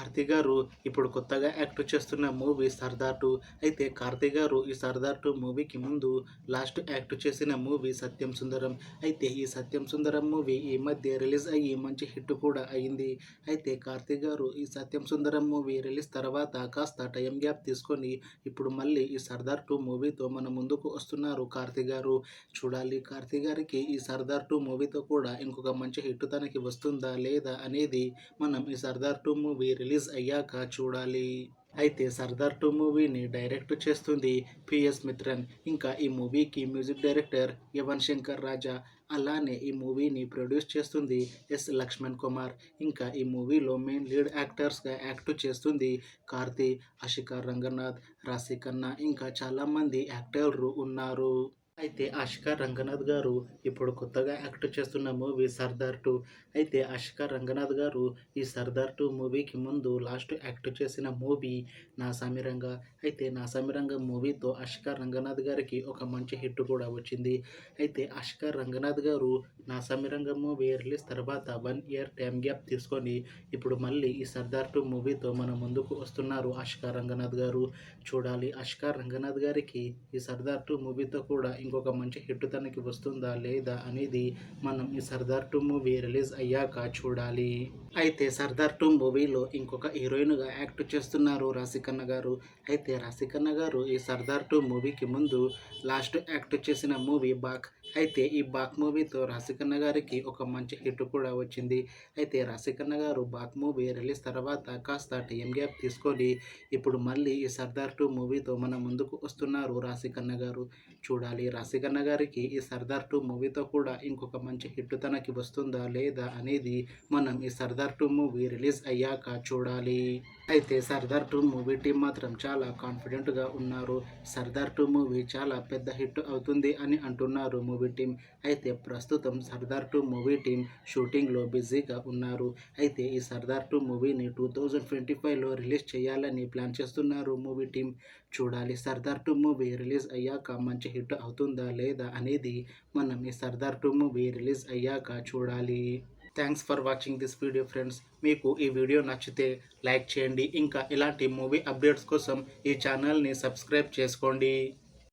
కార్తీ గారు ఇప్పుడు కొత్తగా యాక్ట్ చేస్తున్న మూవీ 'సర్దార్ 2'. అయితే కార్తీ గారు ఈ 'సర్దార్ 2' మూవీకి ముందు లాస్ట్ యాక్ట్ చేసిన మూవీ 'సత్యం సుందరం'. అయితే ఈ 'సత్యం సుందరం' మూవీ ఈ మధ్య రిలీజ్ అయ్యి మంచి హిట్ కూడా అయింది. అయితే కార్తీ గారు ఈ 'సత్యం సుందరం' మూవీ రిలీజ్ తర్వాత కాస్త టైం గ్యాప్ తీసుకొని ఇప్పుడు మళ్ళీ ఈ 'సర్దార్ 2' మూవీతో మన ముందుకు వస్తున్నారు కార్తీ గారు. చూడాలి కార్తీ గారికి ఈ 'సర్దార్ 2' మూవీతో కూడా ఇంకొక మంచి హిట్ తనకి వస్తుందా లేదా అనేది మనం ఈ 'సర్దార్ 2' మూవీ రిలీజ్ అయ్యాక చూడాలి. అయితే 'సర్దార్ 2' మూవీని డైరెక్ట్ చేస్తుంది పిఎస్ మిత్రన్. ఇంకా ఈ మూవీకి మ్యూజిక్ డైరెక్టర్ యువన్ శంకర్ రాజా. అలానే ఈ మూవీని ప్రొడ్యూస్ చేస్తుంది ఎస్ లక్ష్మణ్ కుమార్. ఇంకా ఈ మూవీలో మెయిన్ లీడ్ యాక్టర్స్గా యాక్ట్ చేస్తుంది కార్తీ, ఆషికా రంగనాథ్, రాశి ఖన్నా ఇంకా చాలామంది యాక్టర్లు ఉన్నారు. అయితే ఆషికా రంగనాథ్ గారు ఇప్పుడు కొత్తగా యాక్ట్ చేస్తున్న మూవీ 'సర్దార్ 2'. అయితే ఆషికా రంగనాథ్ గారు ఈ 'సర్దార్ 2' మూవీకి ముందు లాస్ట్ యాక్ట్ చేసిన మూవీ 'నా సామిరంగా'. అయితే 'నా సామిరంగా' మూవీతో ఆషికా రంగనాథ్ గారికి ఒక మంచి హిట్ కూడా వచ్చింది. అయితే ఆషికా రంగనాథ్ గారు 'నా సామిరంగా' మూవీ రిలీజ్ తర్వాత 1 ఇయర్ టైం గ్యాప్ తీసుకొని ఇప్పుడు మళ్ళీ ఈ 'సర్దార్ 2' మూవీతో మన ముందుకు వస్తున్నారు ఆషికా రంగనాథ్ గారు. చూడాలి ఆషికా రంగనాథ్ గారికి ఈ 'సర్దార్ 2' మూవీతో కూడా ఇంకొక మంచి హిట్ తనకి వస్తుందా లేదా అనేది మనం ఈ 'సర్దార్ 2' మూవీ రిలీజ్ అయ్యాక చూడాలి. అయితే 'సర్దార్ 2' మూవీలో ఇంకొక హీరోయిన్గా యాక్ట్ చేస్తున్నారు రాశి ఖన్నా గారు. అయితే రాశి ఖన్నా గారు ఈ 'సర్దార్ 2' మూవీకి ముందు లాస్ట్ యాక్ట్ చేసిన మూవీ 'బాక్'. అయితే ఈ 'బాక్' మూవీతో రాశి ఖన్నా గారికి ఒక మంచి హిట్ కూడా వచ్చింది. అయితే రాశి ఖన్నా గారు 'బాక్' మూవీ రిలీజ్ తర్వాత కాస్త టైం గ్యాప్ తీసుకొని ఇప్పుడు మళ్ళీ ఈ 'సర్దార్ 2' మూవీతో మన ముందుకు వస్తున్నారు రాశి ఖన్నా గారు. చూడాలి రాశి ఖన్నా గారికి ఈ 'సర్దార్ 2' మూవీతో కూడా ఇంకొక మంచి హిట్ తనకి వస్తుందా లేదా అనేది మనం ఈ 'సర్దార్ 2' మూవీ రిలీజ్ అయ్యాక చూడాలి. అయితే 'సర్దార్ 2' మూవీ టీం మాత్రం చాలా కాన్ఫిడెంట్గా ఉన్నారు. 'సర్దార్ 2' మూవీ చాలా పెద్ద హిట్ అవుతుంది అని అంటున్నారు మూవీ టీం. అయితే ప్రస్తుతం 'సర్దార్ 2' మూవీ టీం షూటింగ్లో బిజీగా ఉన్నారు. అయితే ఈ 'సర్దార్ 2' మూవీని 2025లో రిలీజ్ చేయాలని ప్లాన్ చేస్తున్నారు మూవీ టీం. చూడాలి 'సర్దార్ 2' మూవీ రిలీజ్ అయ్యాక మంచి హిట్ అవుతుందా లేదా అనేది మనం ఈ 'సర్దార్ 2' మూవీ రిలీజ్ అయ్యాక చూడాలి. Thanks for watching this video friends. మీకు ఈ వీడియో నచ్చితే లైక్ చేయండి. ఇంకా ఇలాంటి మూవీ అప్డేట్స్ కోసం ఈ ఛానల్ని సబ్స్క్రైబ్ చేసుకోండి.